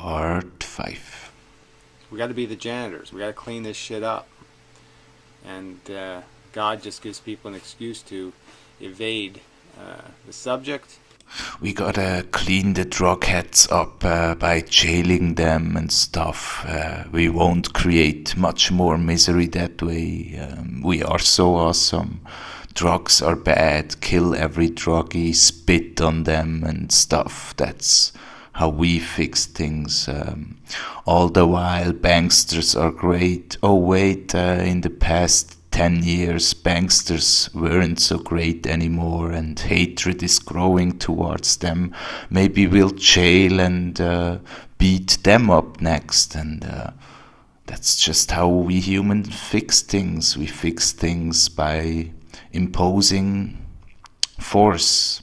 Part 5. We got to be the janitors. We got to clean this shit up. And God just gives people an excuse to evade the subject. We gotta clean the drug heads up by jailing them and stuff. We won't create much more misery that way. We are so awesome. Drugs are bad. Kill every druggie, spit on them and stuff. That's how we fix things. All the while, banksters are great. Oh wait, in the past 10 years, banksters weren't so great anymore, and hatred is growing towards them. Maybe we'll jail and beat them up next, and that's just how we humans fix things. We fix things by imposing force.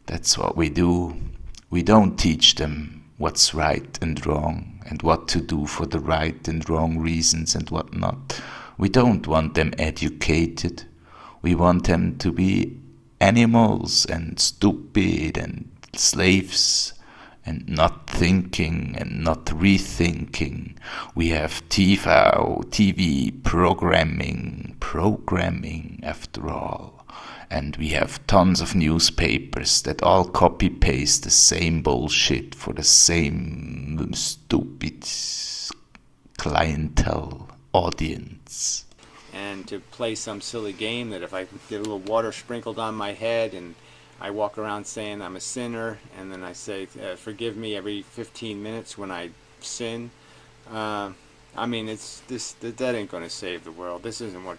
That's what we do. We don't teach them what's right and wrong, and what to do for the right and wrong reasons and whatnot. We don't want them educated. We want them to be animals and stupid and slaves and not thinking and not rethinking. We have TV programming after all. And we have tons of newspapers that all copy-paste the same bullshit for the same stupid clientele audience. And to play some silly game that if I get a little water sprinkled on my head and I walk around saying I'm a sinner, and then I say, forgive me every 15 minutes when I sin. That ain't going to save the world. This isn't what...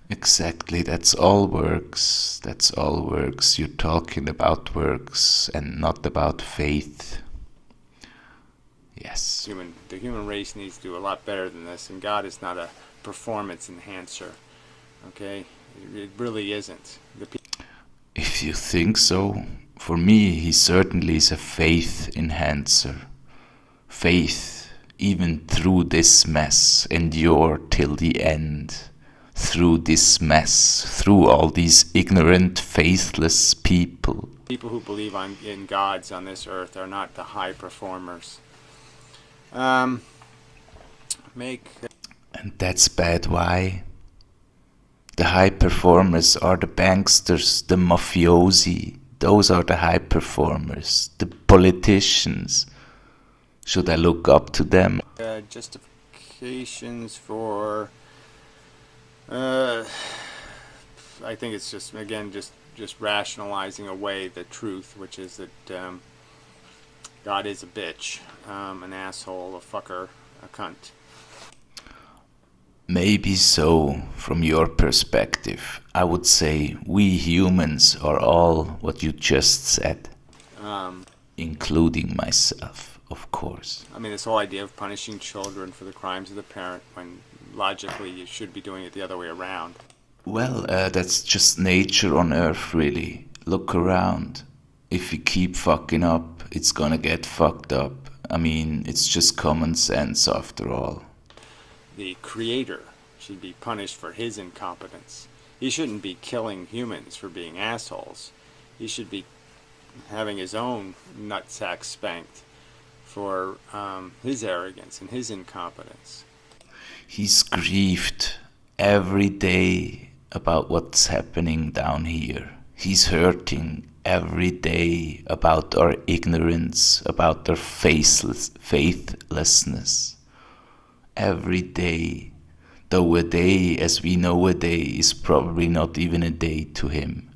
Exactly, that's all works. That's all works. You're talking about works and not about faith. Yes. The human race needs to do a lot better than this, and God is not a performance enhancer. Okay? It really isn't. If you think so, for me, he certainly is a faith enhancer. Faith, even through this mess, endure till the end. Through this mess, through all these ignorant, faithless people. People who believe in gods on this earth are not the high performers. And that's bad. Why? The high performers are the banksters, the mafiosi. Those are the high performers, the politicians. Should I look up to them? Justifications for... I think it's just rationalizing away the truth, which is that God is a bitch, an asshole, a fucker, a cunt. Maybe so, from your perspective. I would say we humans are all what you just said. Including myself, of course. I mean, this whole idea of punishing children for the crimes of the parent, when logically you should be doing it the other way around. Well, that's just nature on Earth, really. Look around. If we keep fucking up, it's gonna get fucked up. I mean, it's just common sense after all. The creator should be punished for his incompetence. He shouldn't be killing humans for being assholes. He should be having his own nutsack spanked for his arrogance and his incompetence. He's grieved every day about what's happening down here. He's hurting every day about our ignorance, about our faithlessness. Every day, though a day as we know a day is probably not even a day to him.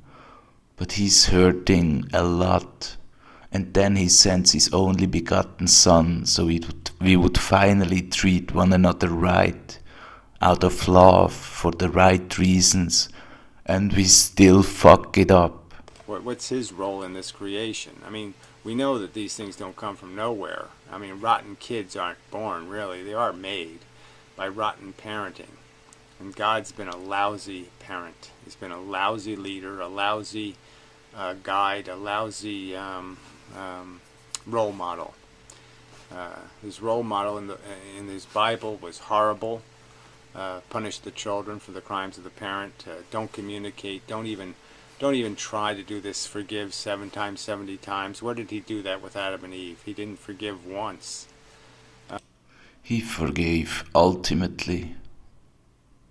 But he's hurting a lot, and then he sends his only begotten son so we would finally treat one another right, out of love, for the right reasons, and we still fuck it up. What's his role in this creation? I mean, we know that these things don't come from nowhere. I mean, rotten kids aren't born, really. They are made by rotten parenting. And God's been a lousy parent. He's been a lousy leader, a lousy guide, a lousy role model. His role model in his Bible was horrible. Punish the children for the crimes of the parent. Don't communicate. Don't even try to do this. Forgive 7 times, 70 times. Where did he do that with Adam and Eve? He didn't forgive once. He forgave ultimately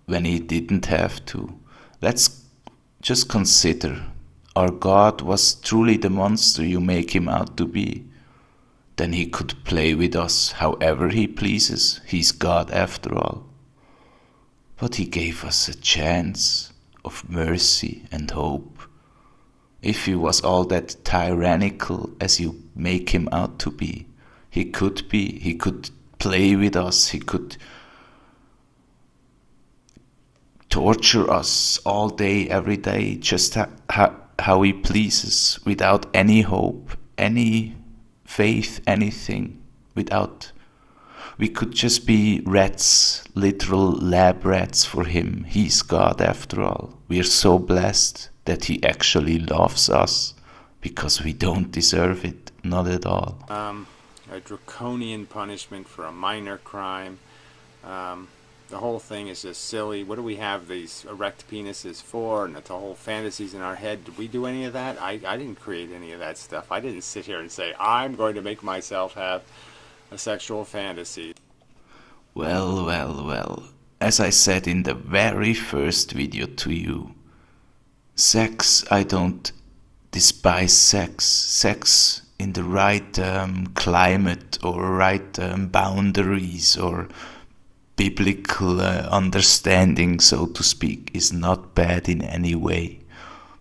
when he didn't have to. Let's just consider our God was truly the monster you make him out to be. Then he could play with us however he pleases. He's God after all. But he gave us a chance of mercy and hope. If he was all that tyrannical as you make him out to be, he could be. He could play with us. He could torture us all day, every day, just how he pleases, without any hope, any faith, anything, without. We could just be rats, literal lab rats for him. He's God after all. We're so blessed that he actually loves us because we don't deserve it, not at all. A draconian punishment for a minor crime. The whole thing is just silly. What do we have these erect penises for? And the whole fantasies in our head. Did we do any of that? I didn't create any of that stuff. I didn't sit here and say, I'm going to make myself have a sexual fantasy. Well. As I said in the very first video to you, sex, I don't despise sex. Sex in the right climate or right boundaries or biblical understanding, so to speak, is not bad in any way.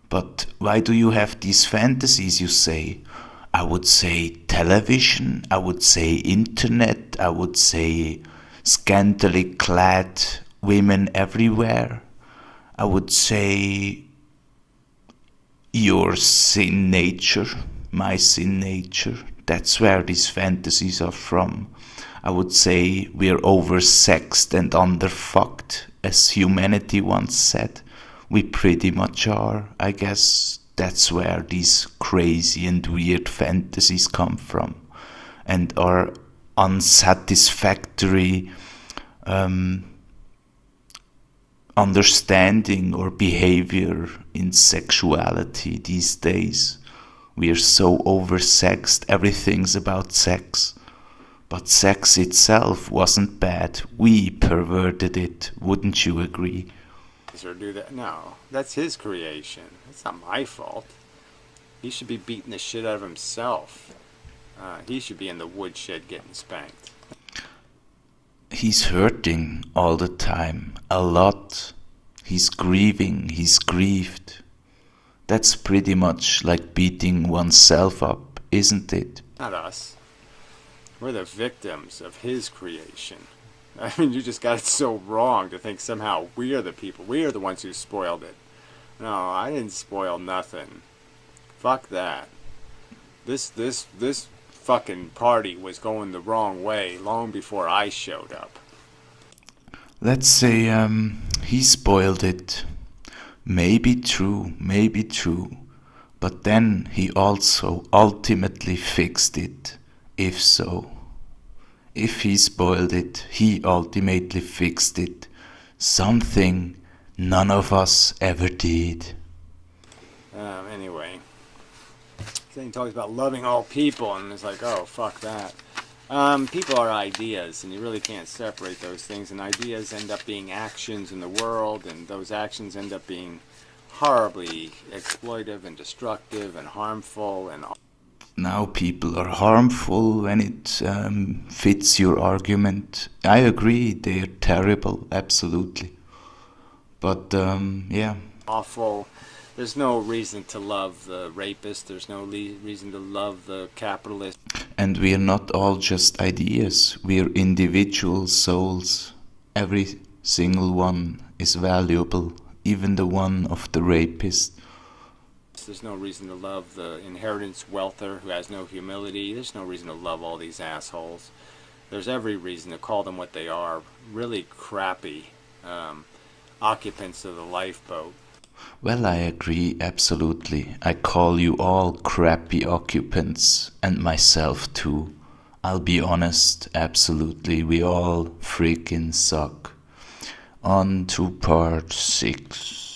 But why do you have these fantasies, you say? I would say television, I would say internet, I would say scantily clad women everywhere. I would say your sin nature, my sin nature. That's where these fantasies are from. I would say we're oversexed and underfucked, as humanity once said. We pretty much are. I guess that's where these crazy and weird fantasies come from, and our unsatisfactory understanding or behavior in sexuality these days. We are so oversexed, everything's about sex. But sex itself wasn't bad. We perverted it, wouldn't you agree? Or do that? No, that's his creation. It's not my fault. He should be beating the shit out of himself. He should be in the woodshed getting spanked. He's hurting all the time, a lot. He's grieving, he's grieved. That's pretty much like beating oneself up, isn't it? Not us. We're the victims of his creation. I mean, you just got it so wrong to think somehow we are the people. We are the ones who spoiled it. No, I didn't spoil nothing. Fuck that. This fucking party was going the wrong way long before I showed up. Let's say he spoiled it. Maybe true. But then he also ultimately fixed it, if so. If he spoiled it, he ultimately fixed it. Something none of us ever did. Anyway, then he talks about loving all people, and it's like, oh, fuck that. People are ideas, and you really can't separate those things, and ideas end up being actions in the world, and those actions end up being horribly exploitive and destructive and harmful and Now people are harmful when it fits your argument. I agree, they're terrible, absolutely. But yeah. awful. There's no reason to love the rapist. There's no reason to love the capitalist. And we're not all just ideas. We're individual souls. Every single one is valuable, even the one of the rapist. There's no reason to love the inheritance wealther who has no humility. There's no reason to love all these assholes. There's every reason to call them what they are, really crappy occupants of the lifeboat. Well, I agree, absolutely. I call you all crappy occupants, and myself too. I'll be honest, absolutely, we all freaking suck. On to part 6.